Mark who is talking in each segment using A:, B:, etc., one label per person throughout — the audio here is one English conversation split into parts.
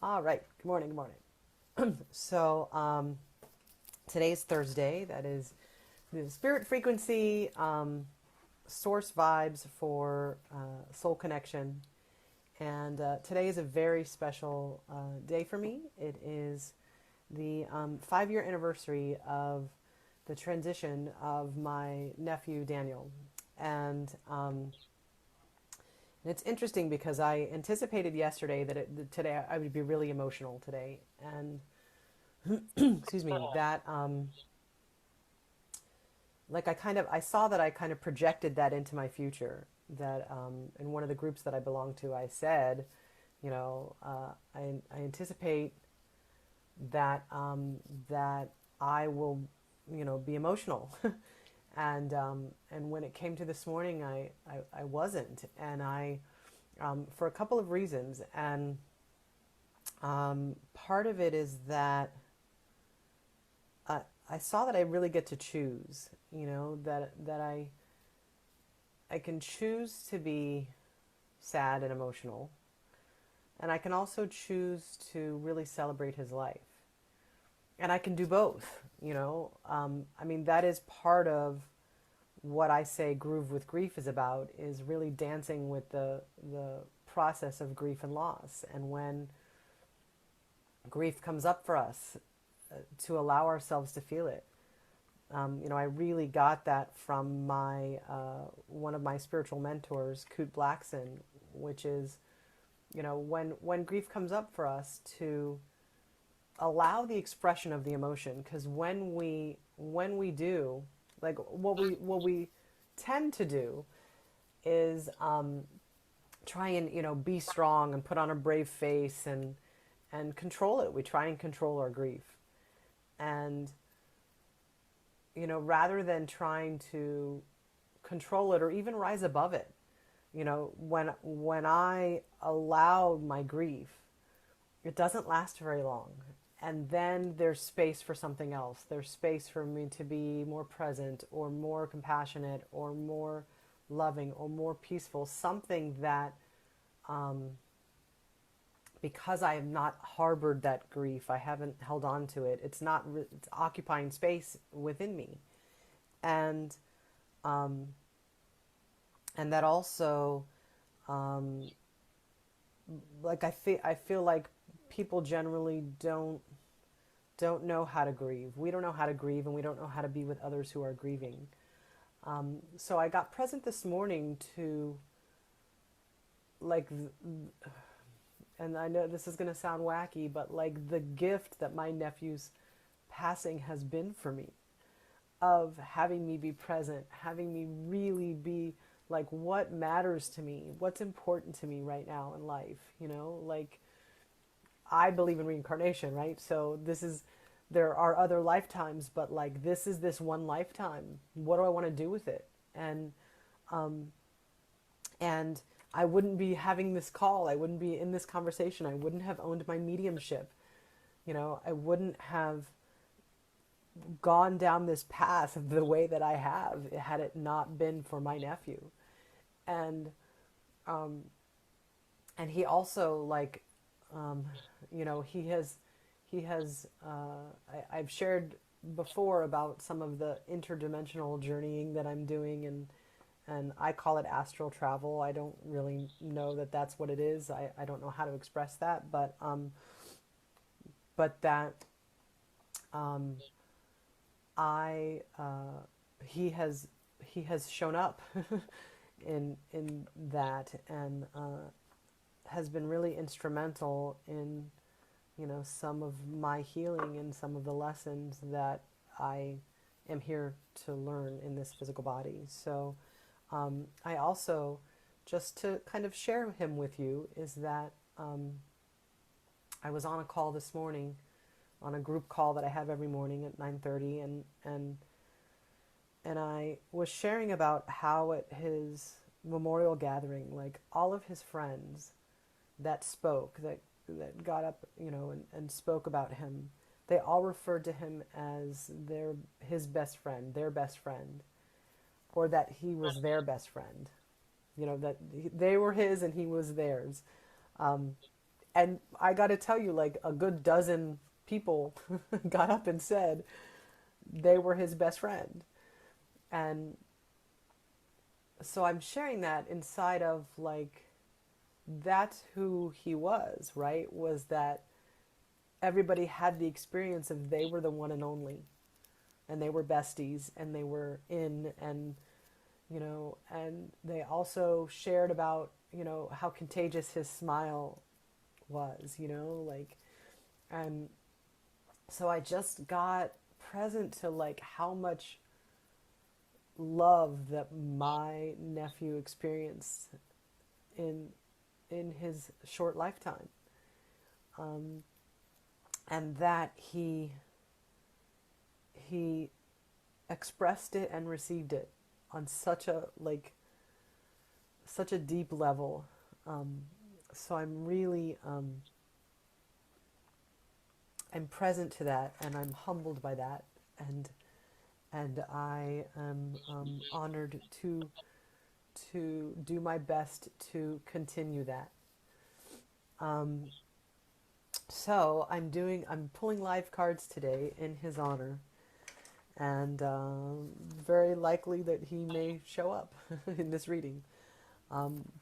A: All right. Good morning. Good morning. So today's Thursday. That is the spirit frequency source vibes for soul connection. And today is a very special day for me. It is the 5-year anniversary of the transition of my nephew Daniel. And it's interesting because I anticipated yesterday that today I would be really emotional today, and excuse me, that like I saw that I kind of projected that into my future. That in one of the groups that I belong to, I said, I anticipate that I will, be emotional. And when it came to this morning, I wasn't, and I for a couple of reasons. And part of it is that I saw that I really get to choose. That I can choose to be sad and emotional, and I can also choose to really celebrate his life. And I can do both. I mean, that is part of what I say Groove with Grief is about, is really dancing with the process of grief and loss. And when grief comes up for us, to allow ourselves to feel it. I really got that from my one of my spiritual mentors, Coot Blackson, which is, when grief comes up for us, to allow the expression of the emotion. Because when we do, like, what we tend to do is try and be strong and put on a brave face and control it. We try and control our grief, and rather than trying to control it or even rise above it. When I allow my grief, it doesn't last very long. And then there's space for something else. There's space for me to be more present or more compassionate or more loving or more peaceful. Something that, because I have not harbored that grief, I haven't held on to it. It's occupying space within me. And, and that also, like, I feel like people generally don't know how to grieve. We don't know how to grieve, and we don't know how to be with others who are grieving. So I got present this morning to, like, and I know this is going to sound wacky, but like the gift that my nephew's passing has been for me, of having me be present, having me really be like, what matters to me, what's important to me right now in life, like, I believe in reincarnation, right? So there are other lifetimes, but like, this is this one lifetime. What do I want to do with it? Um, and I wouldn't be having this call. I wouldn't be in this conversation. I wouldn't have owned my mediumship. I wouldn't have gone down this path the way that I have had it not been for my nephew. And um, and he also, like, um, I've shared before about some of the interdimensional journeying that I'm doing, and I call it astral travel. I don't really know that that's what it is. I don't know how to express that, but that um, I he has shown up in that, and has been really instrumental in some of my healing and some of the lessons that I am here to learn in this physical body. So I also, just to kind of share him with you, is that I was on a call this morning, on a group call that I have every morning at 9:30, and I was sharing about how at his memorial gathering, like, all of his friends that spoke, that got up, and spoke about him, they all referred to him as his best friend, their best friend, or that he was their best friend. That they were his and he was theirs. Um, And I got to tell you, like a good dozen people got up and said they were his best friend. And so I'm sharing that inside of like, that's who he was, right? Was that everybody had the experience of they were the one and only, and they were besties, and they were in, and and they also shared about how contagious his smile was, like, and so I just got present to like how much love that my nephew experienced in his short lifetime, um, and that he expressed it and received it on such a deep level. Um, so I'm really I'm present to that, and I'm humbled by that, and I am honored to do my best to continue that. Um, so I'm pulling live cards today in his honor, and very likely that he may show up in this reading.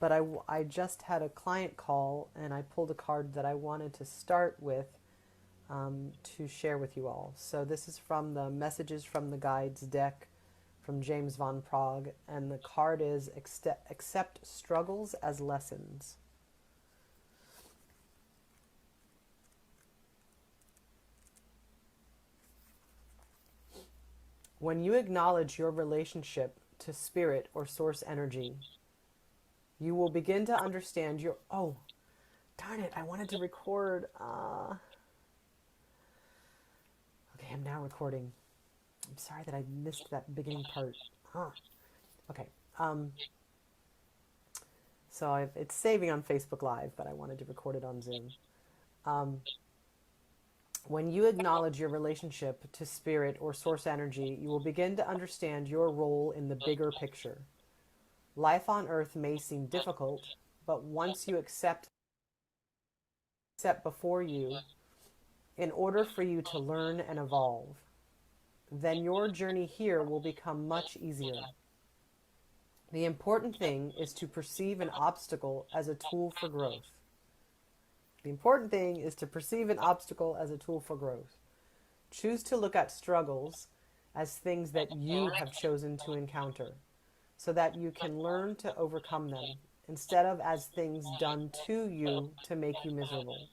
A: But I just had a client call, and I pulled a card that I wanted to start with to share with you all. So this is from the Messages from the Guides deck from James Von Prague, and the card is Accept Struggles as Lessons. When you acknowledge your relationship to spirit or source energy, you will begin to understand your... Oh, darn it, I wanted to record... Okay, I'm now recording. I'm sorry that I missed that beginning part. Huh. Okay. So it's saving on Facebook Live, but I wanted to record it on Zoom. When you acknowledge your relationship to spirit or source energy, you will begin to understand your role in the bigger picture. Life on earth may seem difficult, but once you accept before you, in order for you to learn and evolve, then your journey here will become much easier. The important thing is to perceive an obstacle as a tool for growth. The important thing is to perceive an obstacle as a tool for growth. Choose to look at struggles as things that you have chosen to encounter, so that you can learn to overcome them, instead of as things done to you to make you miserable.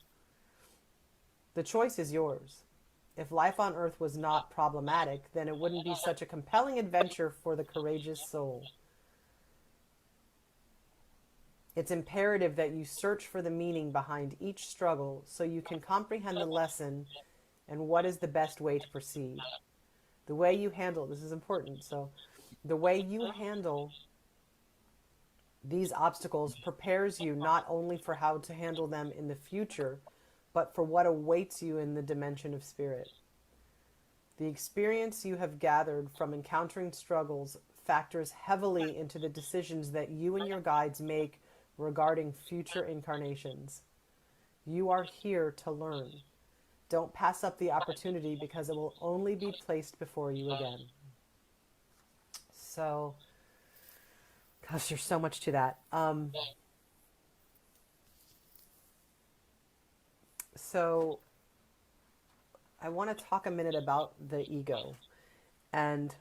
A: The choice is yours. If life on earth was not problematic, then it wouldn't be such a compelling adventure for the courageous soul. It's imperative that you search for the meaning behind each struggle so you can comprehend the lesson and what is the best way to proceed. The way you handle, this is important, so the way you handle these obstacles prepares you not only for how to handle them in the future, but for what awaits you in the dimension of spirit. The experience you have gathered from encountering struggles factors heavily into the decisions that you and your guides make regarding future incarnations. You are here to learn. Don't pass up the opportunity, because it will only be placed before you again. So, gosh, there's so much to that. So, I want to talk a minute about the ego and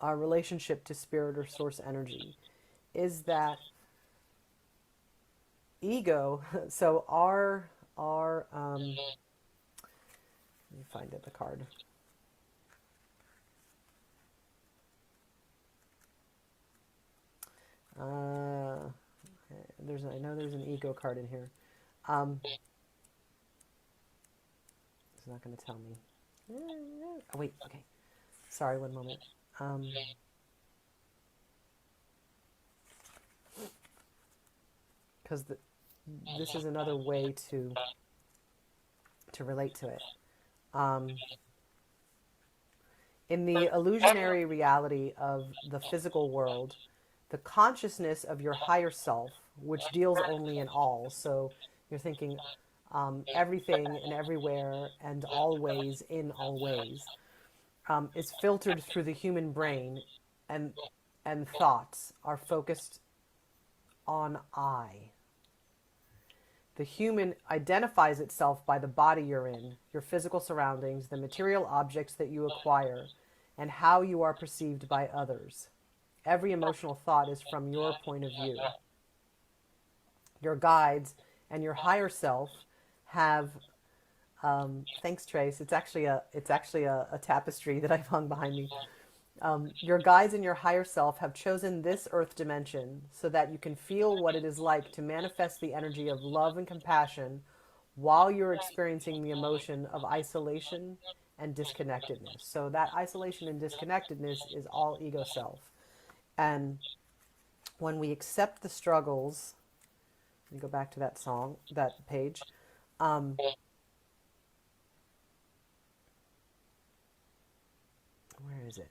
A: our relationship to spirit or source energy. Is that ego? So let me find it, the card. I know there's an ego card in here. It's not going to tell me. Oh wait, okay. Sorry, one moment. Because this is another way to relate to it. In the illusionary reality of the physical world, the consciousness of your higher self, which deals only in all. So you're thinking everything and everywhere and always in all ways. Is filtered through the human brain, and thoughts are focused on I. The human identifies itself by the body you're in, your physical surroundings, the material objects that you acquire, and how you are perceived by others. Every emotional thought is from your point of view. Your guides and your higher self have thanks, Trace. It's actually a tapestry that I've hung behind me. Your guides and your higher self have chosen this earth dimension so that you can feel what it is like to manifest the energy of love and compassion while you're experiencing the emotion of isolation and disconnectedness. So that isolation and disconnectedness is all ego self. And when we accept the struggles, let me go back to that song, that page. Where is it?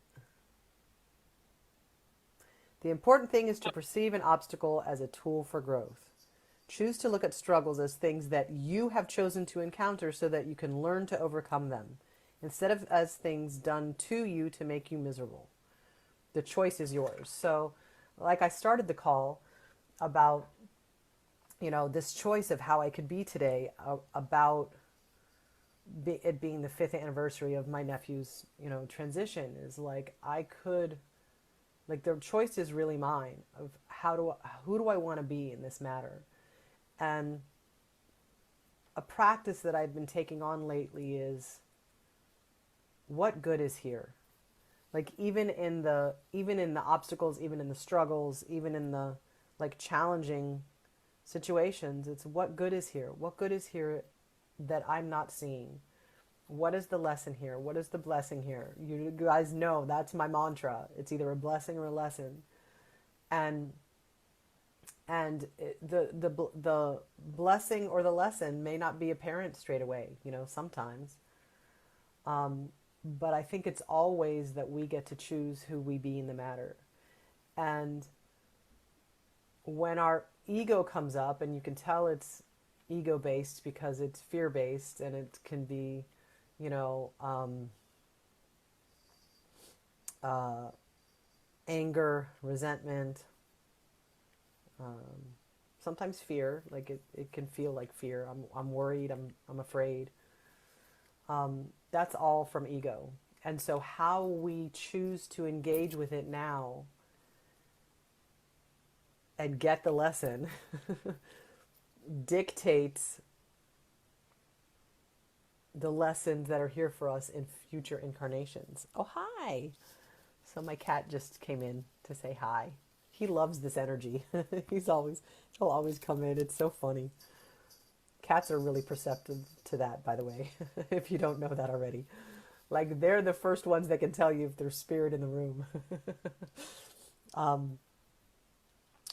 A: The important thing is to perceive an obstacle as a tool for growth. Choose to look at struggles as things that you have chosen to encounter so that you can learn to overcome them, instead of as things done to you to make you miserable. The choice is yours. So, like I started the call about, this choice of how I could be today, about it being the 5th anniversary of my nephew's, transition, is like I could, like the choice is really mine of who do I want to be in this matter. And a practice that I've been taking on lately is, what good is here? Like even in the obstacles, even in the struggles, even in the like challenging situations, it's what good is here? What good is here that I'm not seeing? What is the lesson here? What is the blessing here? You guys know that's my mantra. It's either a blessing or a lesson. And the blessing or the lesson may not be apparent straight away, sometimes. But I think it's always that we get to choose who we be in the matter. And when our ego comes up, and you can tell it's ego-based because it's fear-based, and it can be, anger, resentment, sometimes fear. Like it can feel like fear. I'm worried. I'm afraid. That's all from ego. And so how we choose to engage with it now and get the lesson dictates the lessons that are here for us in future incarnations. Oh, hi. So my cat just came in to say hi. He loves this energy. He'll always come in. It's so funny. Cats are really perceptive to that, by the way, if you don't know that already. Like, they're the first ones that can tell you if there's spirit in the room.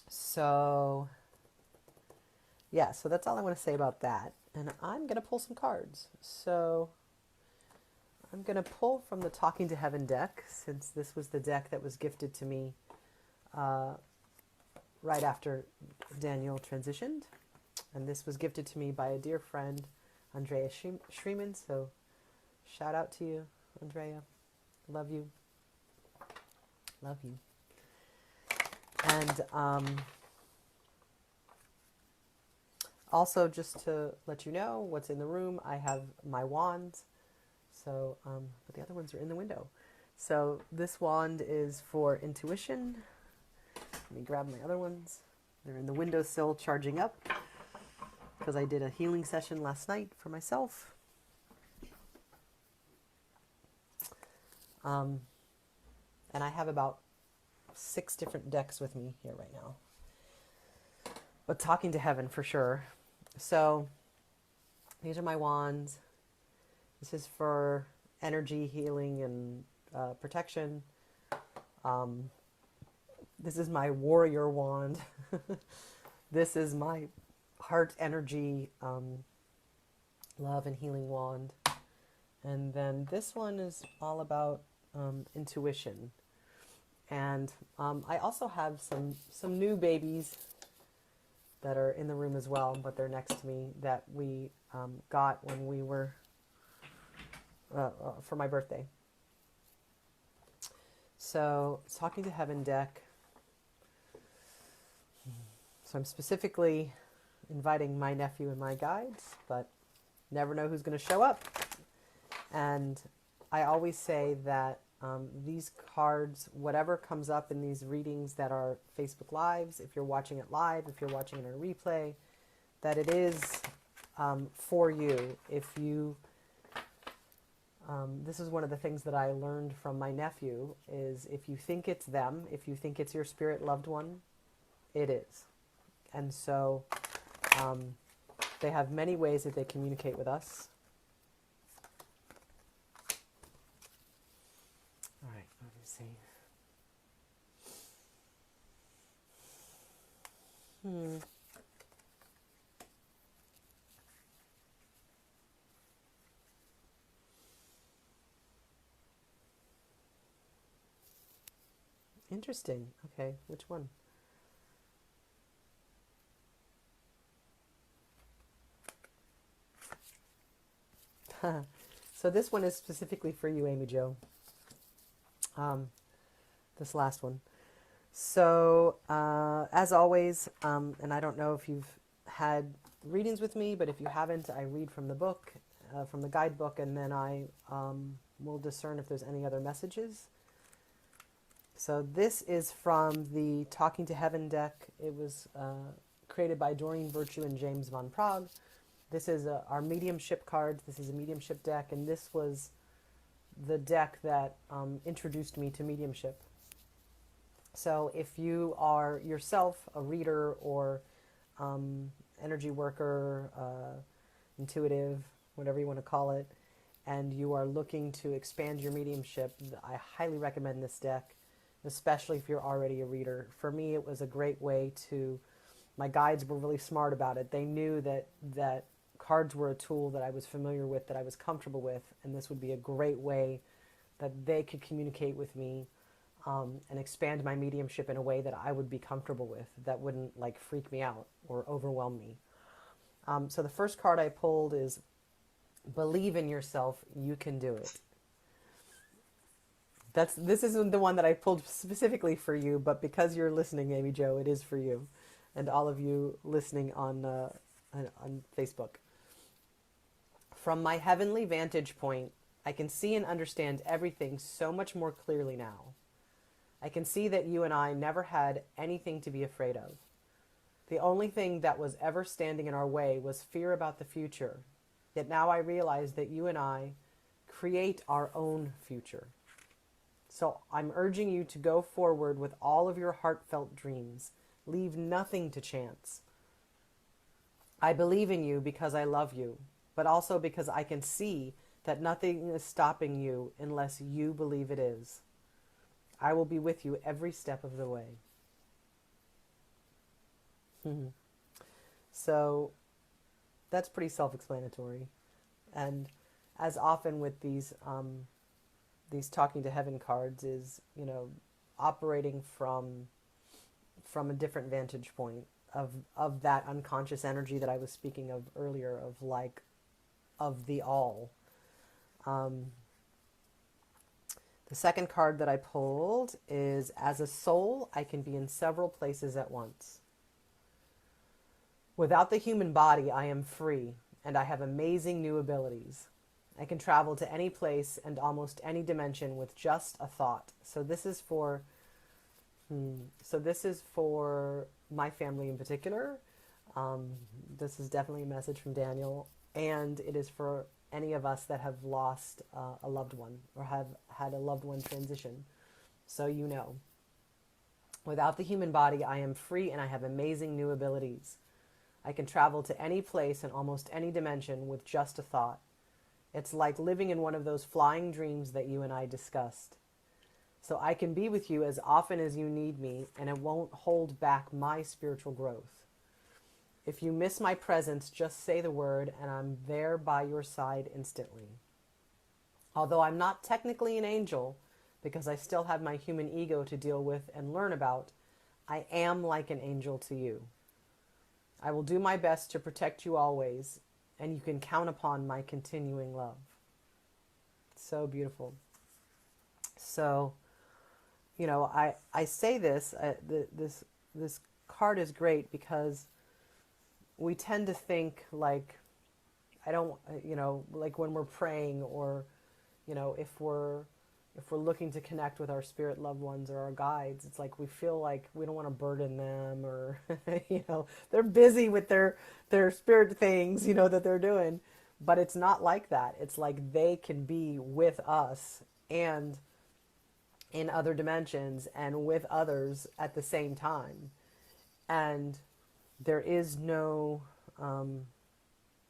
A: So, yeah, so that's all I want to say about that. And I'm going to pull some cards. So, I'm going to pull from the Talking to Heaven deck, since this was the deck that was gifted to me right after Daniel transitioned. And this was gifted to me by a dear friend, Andrea Schreeman. So shout out to you, Andrea. Love you. Love you. And also, just to let you know what's in the room, I have my wands. So, but the other ones are in the window. So this wand is for intuition. Let me grab my other ones. They're in the windowsill charging up, because I did a healing session last night for myself. And I have about 6 different decks with me here right now. But Talking to Heaven for sure. So these are my wands. This is for energy healing and protection. This is my warrior wand. This is my heart energy, love and healing wand. And then this one is all about intuition. And I also have some new babies that are in the room as well, but they're next to me, that we got when we were for my birthday. So, Talking to Heaven deck. So I'm specifically inviting my nephew and my guides, but never know who's going to show up. And I always say that these cards, whatever comes up in these readings that are Facebook Lives, if you're watching it live, if you're watching it on a replay, that it is for you. If you, this is one of the things that I learned from my nephew, is if you think it's them, if you think it's your spirit loved one, it is. And so they have many ways that they communicate with us. All right, let me see. Interesting. Okay, which one? So this one is specifically for you, Amy Jo. This last one. So, as always, and I don't know if you've had readings with me, but if you haven't, I read from the book, from the guidebook, and then I will discern if there's any other messages. So this is from the Talking to Heaven deck. It was created by Doreen Virtue and James Von Prague. This is our mediumship cards. This is a mediumship deck, and this was the deck that introduced me to mediumship. So if you are yourself a reader or energy worker, intuitive, whatever you want to call it, and you are looking to expand your mediumship, I highly recommend this deck, especially if you're already a reader. For me, it was a great way to, my guides were really smart about it. They knew that cards were a tool that I was familiar with, that I was comfortable with, and this would be a great way that they could communicate with me and expand my mediumship in a way that I would be comfortable with, that wouldn't like freak me out or overwhelm me. So the first card I pulled is Believe in Yourself, You Can Do It. This isn't the one that I pulled specifically for you, but because you're listening, Amy Jo, it is for you, and all of you listening on Facebook. From my heavenly vantage point, I can see and understand everything so much more clearly now. I can see that you and I never had anything to be afraid of. The only thing that was ever standing in our way was fear about the future. Yet now I realize that you and I create our own future. So I'm urging you to go forward with all of your heartfelt dreams. Leave nothing to chance. I believe in you because I love you, but also because I can see that nothing is stopping you unless you believe it is. I will be with you every step of the way. So that's pretty self-explanatory. And as often with these Talking to Heaven cards is, operating from a different vantage point of that unconscious energy that I was speaking of earlier, of the all. The second card that I pulled is, as a soul, I can be in several places at once. Without the human body, I am free, and I have amazing new abilities. I can travel to any place and almost any dimension with just a thought. So this is for my family in particular. This is definitely a message from Daniel, and it is for any of us that have lost a loved one or have had a loved one transition. So without the human body, I am free and I have amazing new abilities. I can travel to any place and almost any dimension with just a thought. It's like living in one of those flying dreams that you and I discussed. So I can be with you as often as you need me, and it won't hold back my spiritual growth. If you miss my presence, just say the word, and I'm there by your side instantly. Although I'm not technically an angel, because I still have my human ego to deal with and learn about, I am like an angel to you. I will do my best to protect you always, and you can count upon my continuing love. So beautiful. So, I say this, this card is great because we tend to think like, I don't, like when we're praying, or, if we're looking to connect with our spirit loved ones or our guides, it's like we feel like we don't want to burden them, or they're busy with their spirit things, that they're doing. But it's not like that. It's like they can be with us and in other dimensions and with others at the same time. And there is no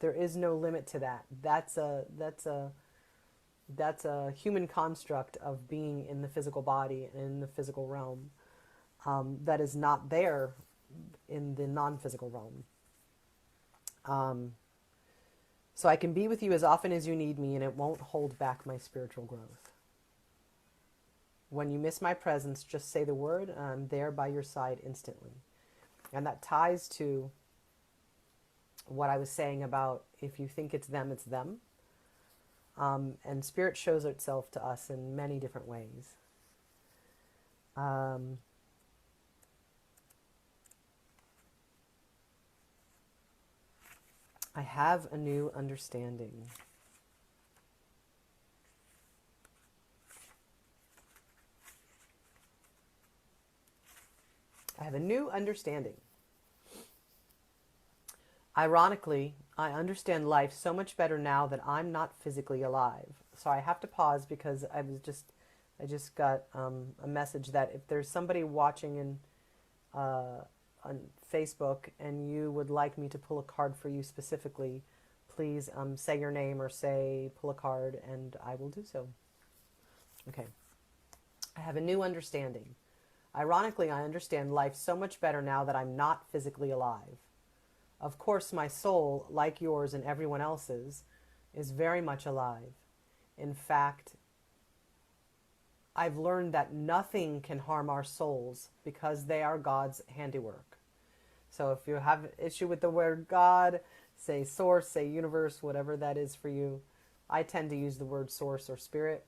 A: limit to that. That's a human construct of being in the physical body and in the physical realm, that is not there in the non-physical realm. So I can be with you as often as you need me, and it won't hold back my spiritual growth. When you miss my presence, just say the word, and I'm there by your side instantly. And that ties to what I was saying about, if you think it's them, it's them. And spirit shows itself to us in many different ways. I have a new understanding. I have a new understanding. Ironically, I understand life so much better now that I'm not physically alive. So I have to pause because I just got a message that if there's somebody watching on Facebook and you would like me to pull a card for you specifically, please say your name or say pull a card, and I will do so. Okay. I have a new understanding. Ironically, I understand life so much better now that I'm not physically alive. Of course, my soul, like yours and everyone else's, is very much alive. In fact, I've learned that nothing can harm our souls because they are God's handiwork. So if you have an issue with the word God, say source, say universe, whatever that is for you. I tend to use the word source or spirit.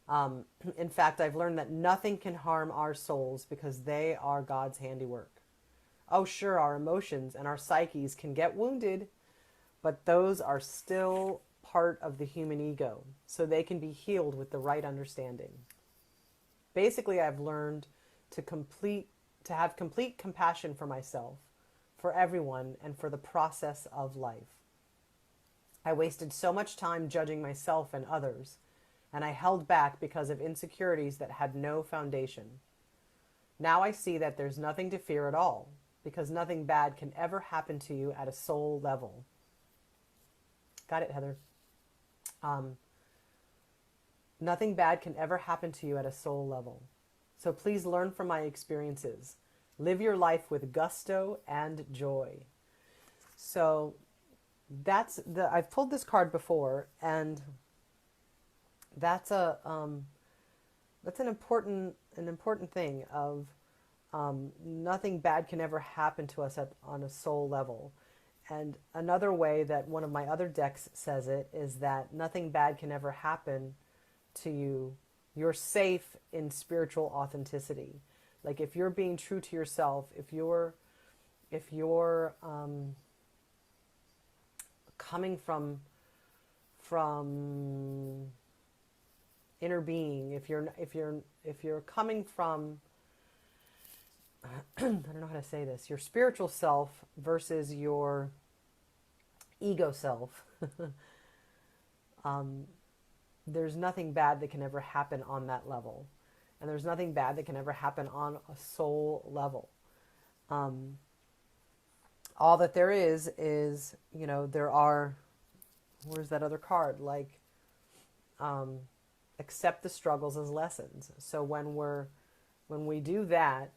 A: In fact, I've learned that nothing can harm our souls because they are God's handiwork. Oh, sure, our emotions and our psyches can get wounded, but those are still part of the human ego, so they can be healed with the right understanding. Basically, I've learned to have complete compassion for myself, for everyone, and for the process of life. I wasted so much time judging myself and others, and I held back because of insecurities that had no foundation. Now I see that there's nothing to fear at all, because nothing bad can ever happen to you at a soul level. Got it, Heather? Nothing bad can ever happen to you at a soul level. So please learn from my experiences. Live your life with gusto and joy. So I've pulled this card before, and that's an important thing of, nothing bad can ever happen to us on a soul level. And another way that one of my other decks says it is that nothing bad can ever happen to you. You're safe in spiritual authenticity. Like if you're being true to yourself, if you're coming from inner being, if you're coming from I don't know how to say this, your spiritual self versus your ego self, there's nothing bad that can ever happen on that level. And there's nothing bad that can ever happen on a soul level. All that there is, there are, where's that other card? Like, accept the struggles as lessons. So when we do that,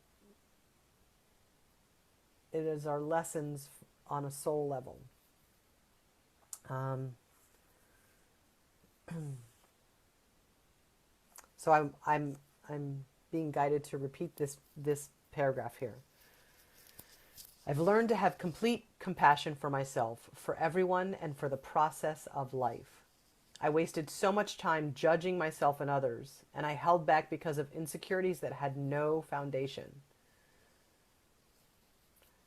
A: it is our lessons on a soul level. So I'm being guided to repeat this paragraph here. I've learned to have complete compassion for myself, for everyone, and for the process of life. I wasted so much time judging myself and others, and I held back because of insecurities that had no foundation.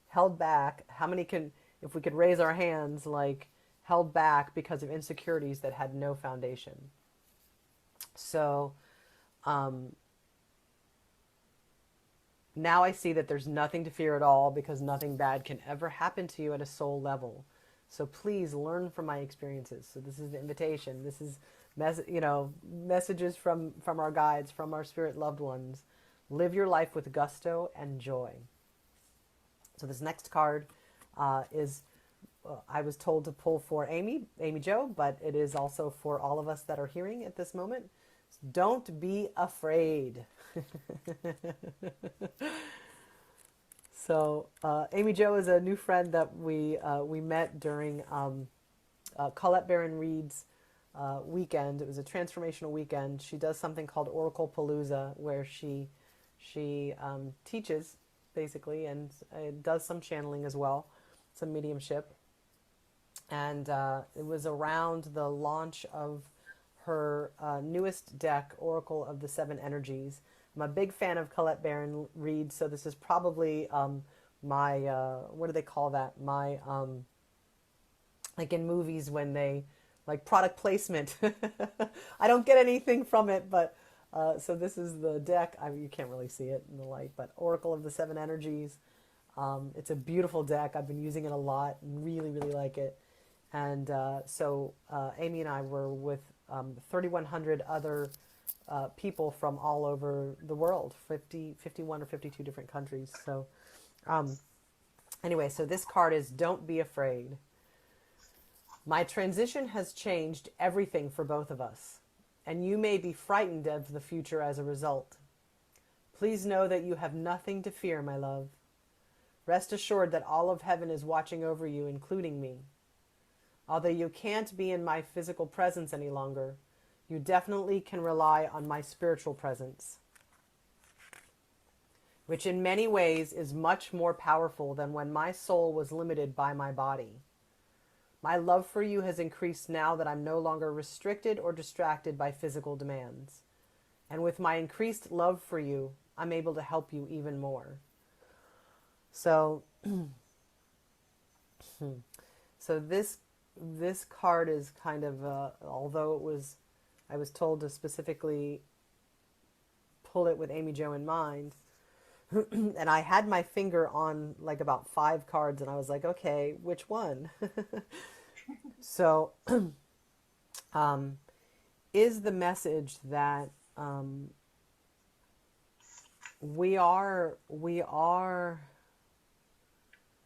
A: Held back, how many can, if we could raise our hands, like, held back because of insecurities that had no foundation? So, um, now I see that there's nothing to fear at all because nothing bad can ever happen to you at a soul level. So please learn from my experiences. So this is the invitation. This is messages from our guides, from our spirit loved ones. Live your life with gusto and joy. So this next card is I was told to pull for Amy Jo, but it is also for all of us that are hearing at this moment. Don't be afraid. So Amy Jo is a new friend that we met during Colette Baron Reed's weekend. It was a transformational weekend. She does something called Oracle Palooza, where she teaches basically and does some channeling as well, some mediumship. And it was around the launch of her newest deck, Oracle of the Seven Energies. I'm a big fan of Colette Baron Reed, so this is probably my, what do they call that? My, like in movies when they, like product placement. I don't get anything from it, but, so this is the deck. You can't really see it in the light, but Oracle of the Seven Energies. It's a beautiful deck. I've been using it a lot and really, really like it. And so Amy and I were with 3,100 other people from all over the world, 51 or 52 different countries. So anyway, so this card is Don't Be Afraid. My transition has changed everything for both of us, and you may be frightened of the future as a result. Please know that you have nothing to fear, my love. Rest assured that all of heaven is watching over you, including me. Although you can't be in my physical presence any longer, you definitely can rely on my spiritual presence, which in many ways is much more powerful than when my soul was limited by my body. My love for you has increased now that I'm no longer restricted or distracted by physical demands. And with my increased love for you, I'm able to help you even more. So, so this card is kind of, although I was told to specifically pull it with Amy Jo in mind, and I had my finger on like about 5 cards, and I was like, okay, which one? So, is the message that we are,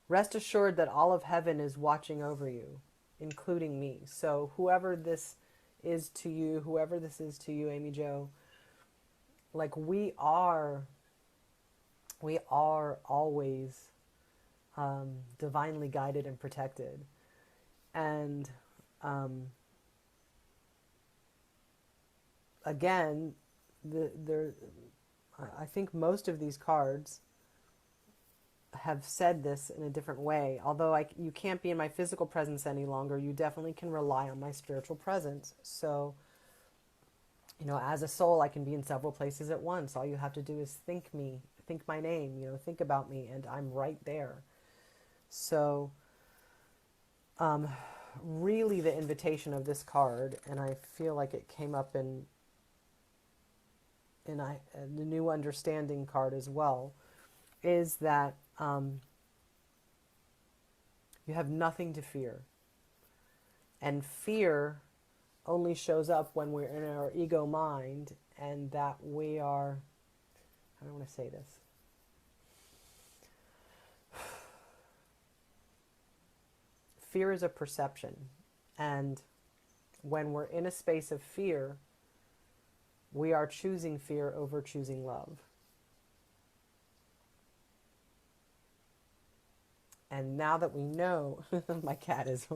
A: rest assured that all of heaven is watching over you, including me. So whoever this is to you, Amy Jo, like we are always divinely guided and protected. And again, I think most of these cards have said this in a different way. Although you can't be in my physical presence any longer, you definitely can rely on my spiritual presence. So, as a soul, I can be in several places at once. All you have to do is think my name, think about me, and I'm right there. So, really the invitation of this card, and I feel like it came up in the new understanding card as well, is that you have nothing to fear. And fear only shows up when we're in our ego mind, and that we are, how do I want to say this? Fear is a perception. And when we're in a space of fear, we are choosing fear over choosing love. And now that we know, my cat is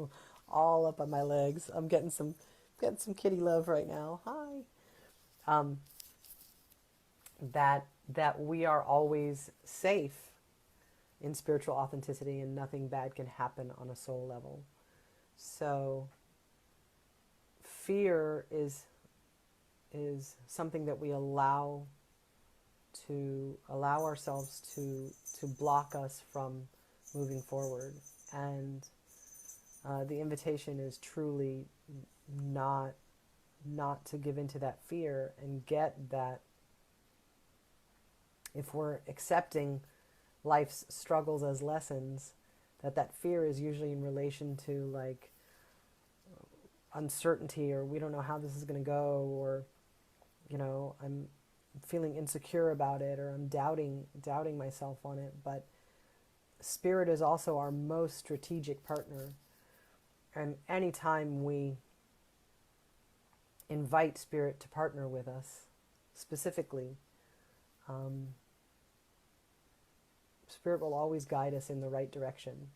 A: all up on my legs. I'm getting some kitty love right now. Hi. That we are always safe in spiritual authenticity, and nothing bad can happen on a soul level. So fear is something that we allow ourselves to block us from moving forward. And the invitation is truly not to give into that fear, and get that if we're accepting life's struggles as lessons, that fear is usually in relation to like uncertainty, or we don't know how this is going to go, or I'm feeling insecure about it, or I'm doubting myself on it. But spirit is also our most strategic partner, and anytime we invite spirit to partner with us specifically, spirit will always guide us in the right direction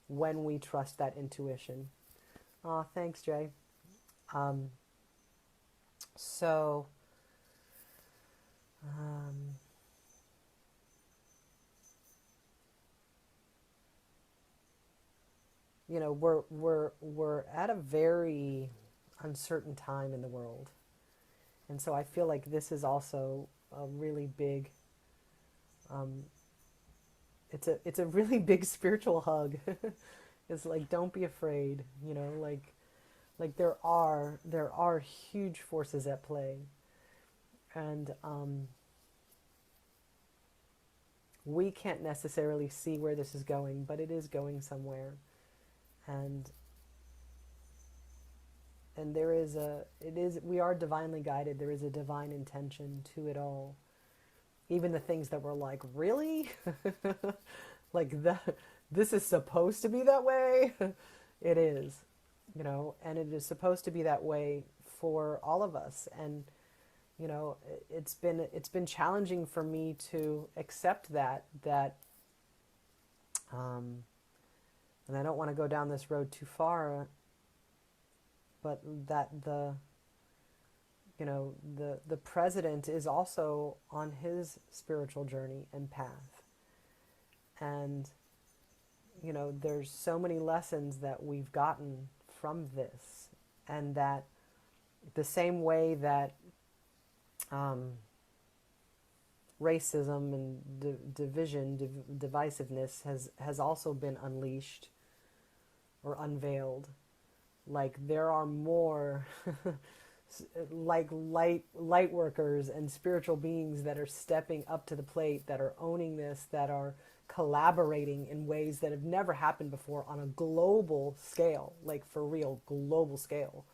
A: when we trust that intuition. Oh, thanks, Jay. So we're at a very uncertain time in the world, and so I feel like this is also a really big. It's a really big spiritual hug. It's like, don't be afraid. Like there are huge forces at play, and we can't necessarily see where this is going, but it is going somewhere, and we are divinely guided. There is a divine intention to it all. Even the things that were like, really? Like that, this is supposed to be that way? It is, and it is supposed to be that way for all of us. And, it's been challenging for me to accept that, and I don't want to go down this road too far, but that the president is also on his spiritual journey and path. And, there's so many lessons that we've gotten from this, and that the same way that racism and division, divisiveness has also been unleashed or unveiled. Like there are more like light workers and spiritual beings that are stepping up to the plate, that are owning this, that are collaborating in ways that have never happened before on a global scale, like for real global scale,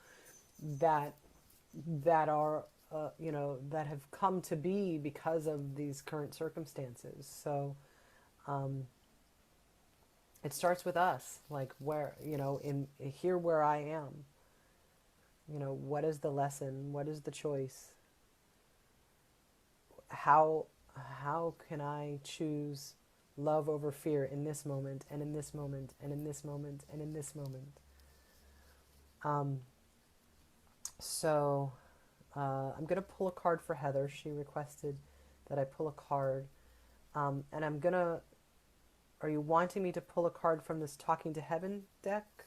A: that are that have come to be because of these current circumstances. So it starts with us, like where in here where I am. What is the lesson? What is the choice? How can I choose love over fear in this moment, and in this moment, and in this moment, and in this moment? So I'm going to pull a card for Heather. She requested that I pull a card. And I'm going to... Are you wanting me to pull a card from this Talking to Heaven deck?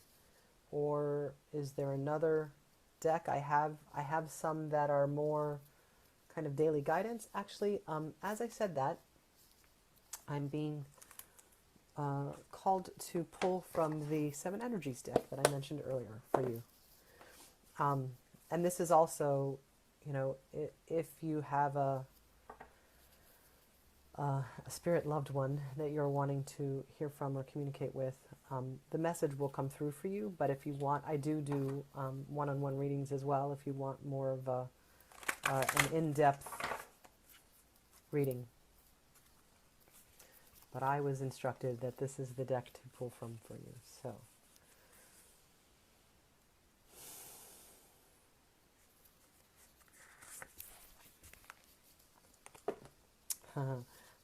A: Or is there another deck? I have some that are more kind of daily guidance. Actually, as I said that, I'm being called to pull from the Seven Energies deck that I mentioned earlier for you. And this is also, if you have a spirit loved one that you're wanting to hear from or communicate with, the message will come through for you. But if you want, I do one-on-one readings as well, if you want more of an in-depth reading. But I was instructed that this is the deck to pull from for you. So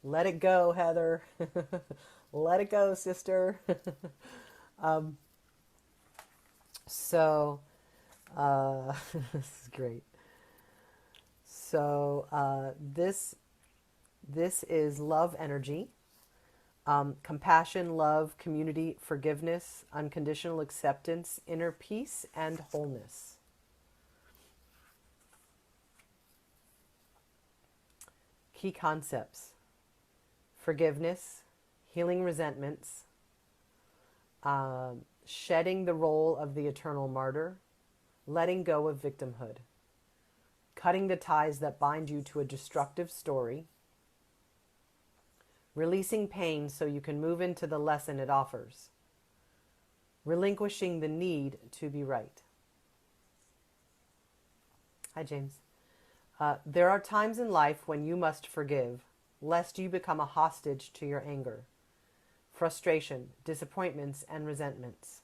A: let it go, Heather. Let it go, sister. This is great. So this is love energy. Compassion, love, community, forgiveness, unconditional acceptance, inner peace, and wholeness. Key concepts: forgiveness, healing resentments, shedding the role of the eternal martyr, letting go of victimhood, cutting the ties that bind you to a destructive story, releasing pain so you can move into the lesson it offers, relinquishing the need to be right. Hi, James. There are times in life when you must forgive, lest you become a hostage to your anger, frustration, disappointments, and resentments.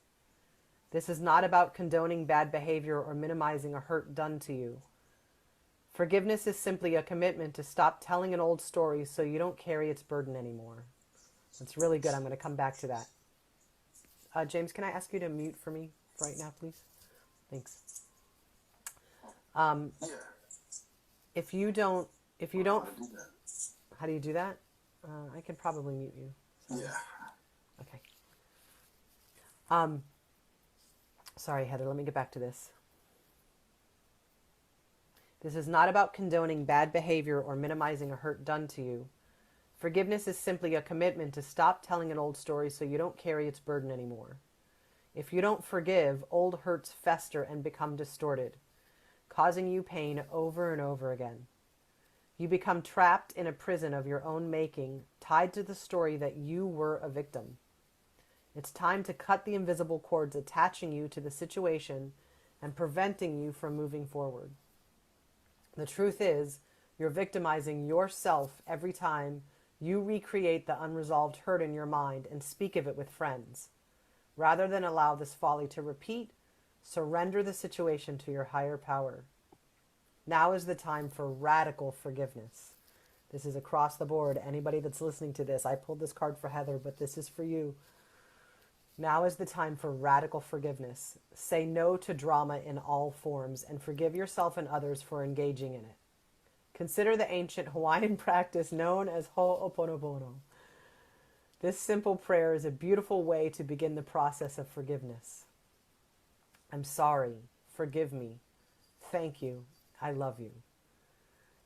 A: This is not about condoning bad behavior or minimizing a hurt done to you. Forgiveness is simply a commitment to stop telling an old story so you don't carry its burden anymore. That's really good. I'm going to come back to that. James, can I ask you to mute for me right now, please? Thanks. If you don't, how do you do that? I can probably mute you. So. Yeah. Okay. Sorry, Heather, let me get back to this. This is not about condoning bad behavior or minimizing a hurt done to you. Forgiveness is simply a commitment to stop telling an old story so you don't carry its burden anymore. If you don't forgive, old hurts fester and become distorted, causing you pain over and over again. You become trapped in a prison of your own making, tied to the story that you were a victim. It's time to cut the invisible cords attaching you to the situation and preventing you from moving forward. The truth is, you're victimizing yourself every time you recreate the unresolved hurt in your mind and speak of it with friends. Rather than allow this folly to repeat, surrender the situation to your higher power. Now is the time for radical forgiveness. This is across the board. Anybody that's listening to this, I pulled this card for Heather, but this is for you. Now is the time for radical forgiveness. Say no to drama in all forms and forgive yourself and others for engaging in it. Consider the ancient Hawaiian practice known as Ho'oponopono. This simple prayer is a beautiful way to begin the process of forgiveness. I'm sorry. Forgive me. Thank you. I love you.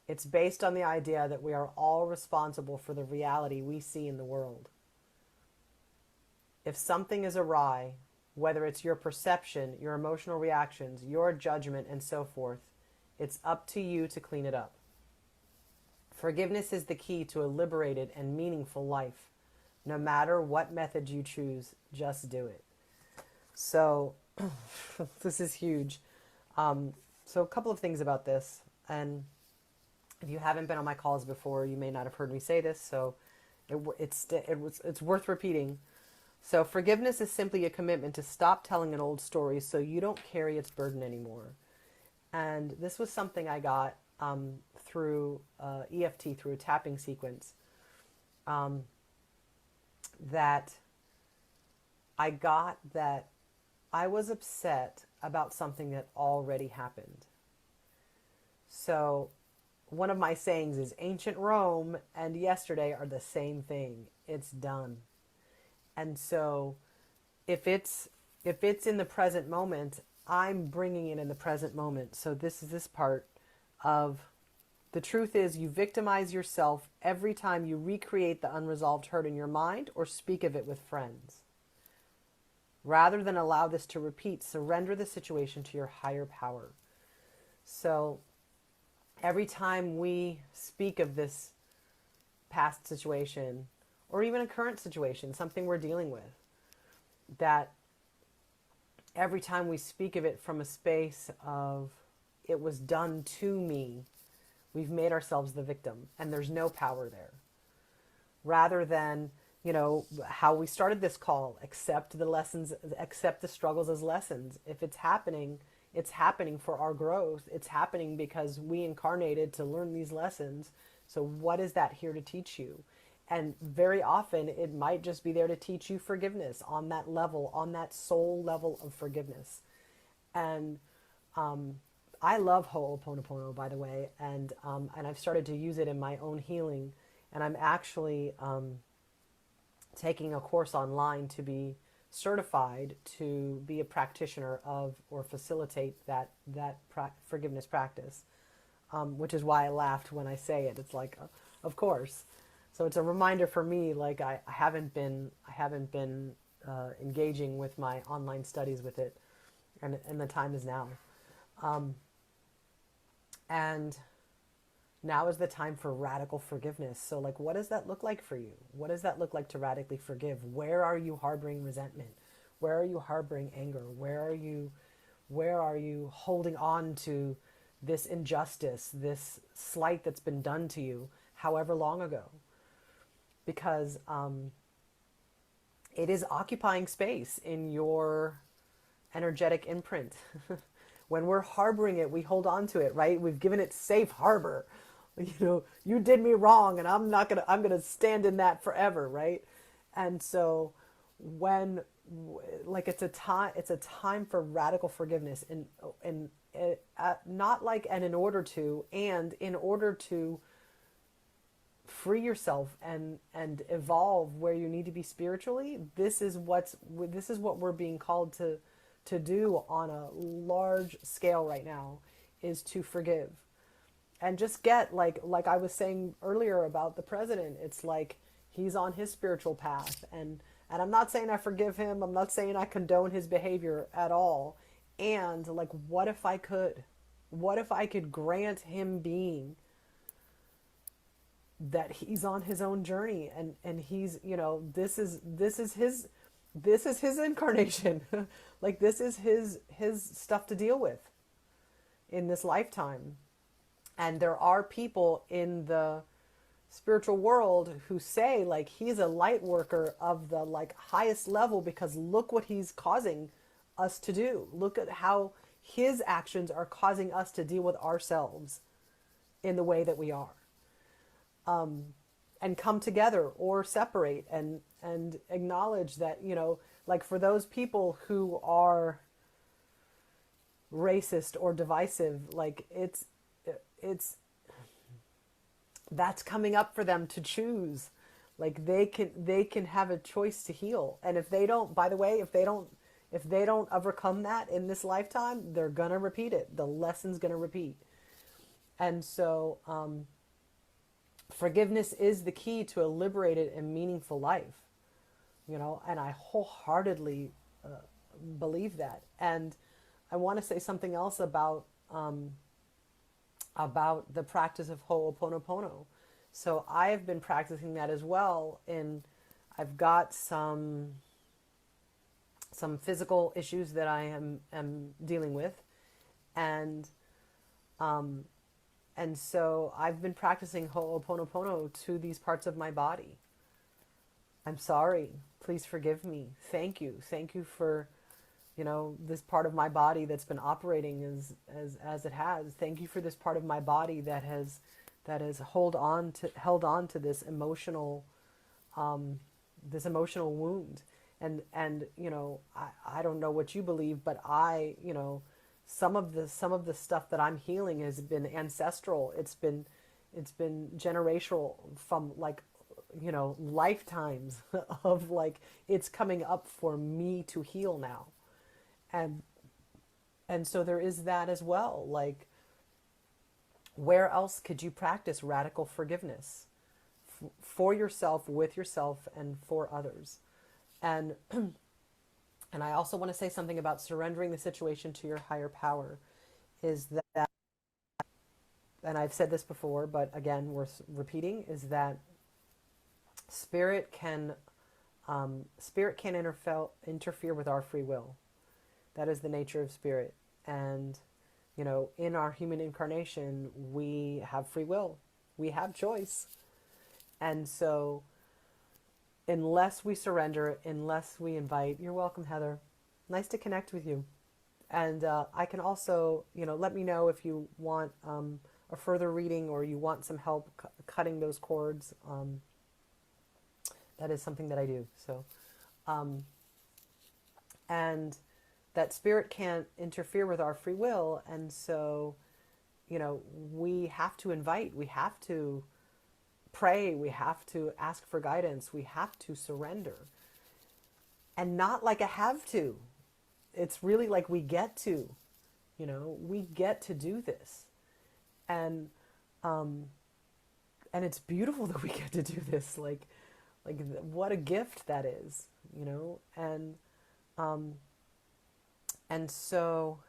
A: It's based on the idea that we are all responsible for the reality we see in the world. If something is awry, whether it's your perception, your emotional reactions, your judgment, and so forth, it's up to you to clean it up. Forgiveness is the key to a liberated and meaningful life. No matter what method you choose, just do it. So, this is huge. So a couple of things about this, and if you haven't been on my calls before, you may not have heard me say this, so it's worth repeating. So forgiveness is simply a commitment to stop telling an old story so you don't carry its burden anymore. And this was something I got through EFT, through a tapping sequence, that I got that I was upset about something that already happened. So one of my sayings is ancient Rome and yesterday are the same thing. It's done. And so if it's in the present moment, I'm bringing it in the present moment. So this is this part of the truth is you victimize yourself every time you recreate the unresolved hurt in your mind or speak of it with friends. Rather than allow this to repeat, surrender the situation to your higher power. So every time we speak of this past situation, or even a current situation, something we're dealing with, that every time we speak of it from a space of it was done to me, we've made ourselves the victim, and there's no power there. Rather than, how we started this call, accept the lessons, accept the struggles as lessons. If it's happening for our growth. It's happening because we incarnated to learn these lessons. So what is that here to teach you? And very often it might just be there to teach you forgiveness on that level, on that soul level of forgiveness. And I love Ho'oponopono, by the way, and I've started to use it in my own healing. And I'm actually taking a course online to be certified to be a practitioner of or facilitate forgiveness practice, which is why I laughed when I say it. It's like, of course. So it's a reminder for me. Like I haven't been engaging with my online studies with it, and the time is now. Um, and now is the time for radical forgiveness. So, like, what does that look like for you? What does that look like to radically forgive? Where are you harboring resentment? Where are you harboring anger? Where are you holding on to this injustice, this slight that's been done to you, however long ago? Because it is occupying space in your energetic imprint. When we're harboring it, we hold on to it, right? We've given it safe harbor. You did me wrong, and I'm gonna stand in that forever, right? And so when like it's a time for radical forgiveness, and not like and in order to free yourself and evolve where you need to be spiritually. This is what we're being called to do on a large scale right now, is to forgive. And just get, like I was saying earlier about the president, it's like he's on his spiritual path, and I'm not saying I forgive him, I'm not saying I condone his behavior at all. And like, what if I could grant him being that he's on his own journey, and he's, this is his incarnation. Like, this is his stuff to deal with in this lifetime. And there are people in the spiritual world who say, like, he's a light worker of the, like, highest level, because look what he's causing us to do. Look at how his actions are causing us to deal with ourselves in the way that we are, and come together or separate, and acknowledge that, like, for those people who are racist or divisive, like, it's that's coming up for them to choose. Like, they can have a choice to heal. And if they don't, by the way, if they don't overcome that in this lifetime, they're gonna repeat it. The lesson's gonna repeat. And so forgiveness is the key to a liberated and meaningful life. And I wholeheartedly believe that. And I want to say something else about the practice of Ho'oponopono. So I have been practicing that as well. And I've got some physical issues that I am dealing with, and so I've been practicing Ho'oponopono to these parts of my body. I'm sorry. Please forgive me. Thank you. Thank you for, this part of my body that's been operating as it has. Thank you for this part of my body that has held on to this emotional wound. And I don't know what you believe, but some of the stuff that I'm healing has been ancestral. It's been generational, from, like, lifetimes of, like, it's coming up for me to heal now. And so there is that as well. Like, where else could you practice radical forgiveness for yourself, with yourself, and for others? And and I also want to say something about surrendering the situation to your higher power. Is that, and I've said this before, but again, worth repeating, is that spirit can interfere with our free will. That is the nature of spirit. And in our human incarnation, we have free will. We have choice. And so, unless we surrender, unless we invite, you're welcome, Heather. Nice to connect with you. And I can also, let me know if you want a further reading, or you want some help cutting those cords. That is something that I do. So, and that spirit can't interfere with our free will. And so, we have to invite, we have to pray, we have to ask for guidance, we have to surrender. And not like a have to. It's really like we get to, we get to do this. And and it's beautiful that we get to do this. Like what a gift that is, um and so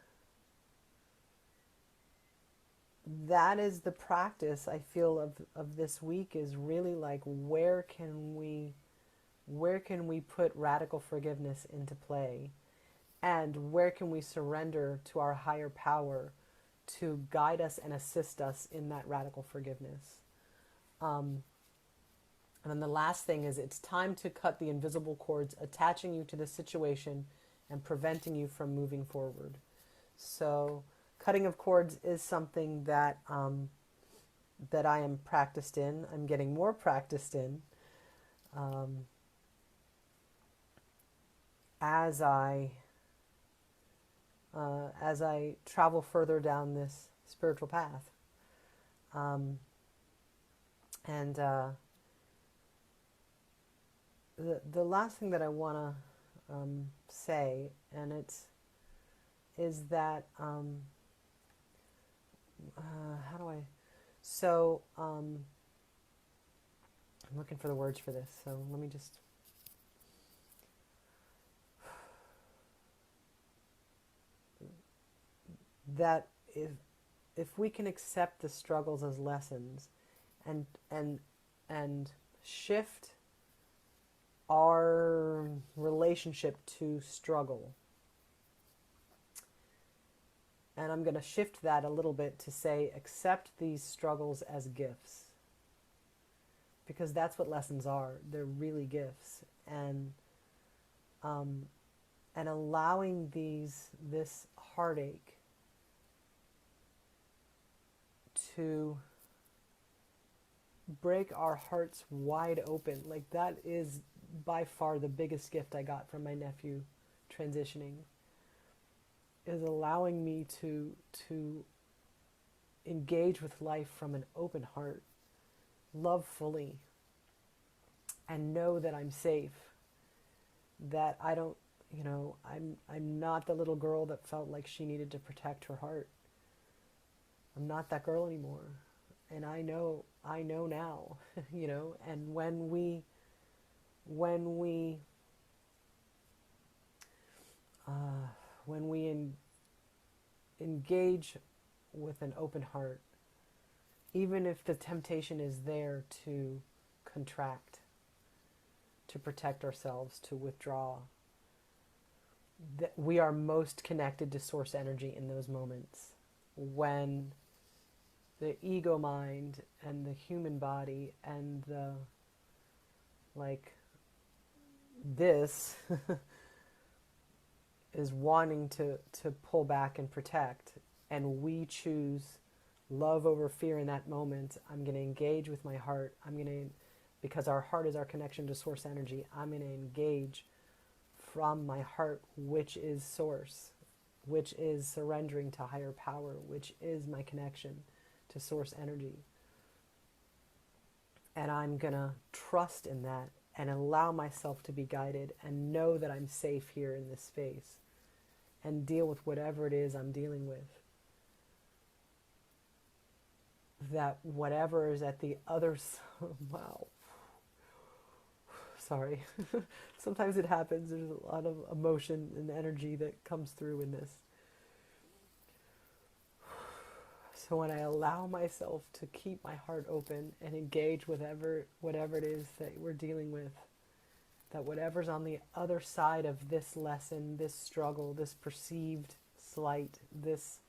A: that is the practice I feel of this week, is really like where can we put radical forgiveness into play, and where can we surrender to our higher power to guide us and assist us in that radical forgiveness. And then the last thing is, it's time to cut the invisible cords attaching you to the situation and preventing you from moving forward. So cutting of cords is something that that I am practiced in. I'm getting more practiced in as I travel further down this spiritual path. And the last thing that I want to say, and is that how do I? So I'm looking for the words for this. So let me just. That if we can accept the struggles as lessons, and shift our relationship to struggle. And I'm going to shift that a little bit to say, accept these struggles as gifts. Because that's what lessons are. They're really gifts. And allowing this heartache to break our hearts wide open. Like, that is by far the biggest gift I got from my nephew transitioning, is allowing me to engage with life from an open heart, love fully, and know that I'm safe, that I don't, I'm not the little girl that felt like she needed to protect her heart. I'm not that girl anymore. And I know now, and when we engage with an open heart, even if the temptation is there to contract, to protect ourselves, to withdraw, that we are most connected to source energy in those moments, when the ego mind and the human body and the this is wanting to pull back and protect, and we choose love over fear in that moment. I'm going to engage with my heart. Because our heart is our connection to source energy, I'm going to engage from my heart, which is source, which is surrendering to higher power, which is my connection to source energy. And I'm going to trust in that and allow myself to be guided and know that I'm safe here in this space and deal with whatever it is I'm dealing with. That whatever is at the other side, wow. Sorry. Sometimes it happens. There's a lot of emotion and energy that comes through in this. So when I allow myself to keep my heart open and engage with whatever it is that we're dealing with, that whatever's on the other side of this lesson, this struggle, this perceived slight, this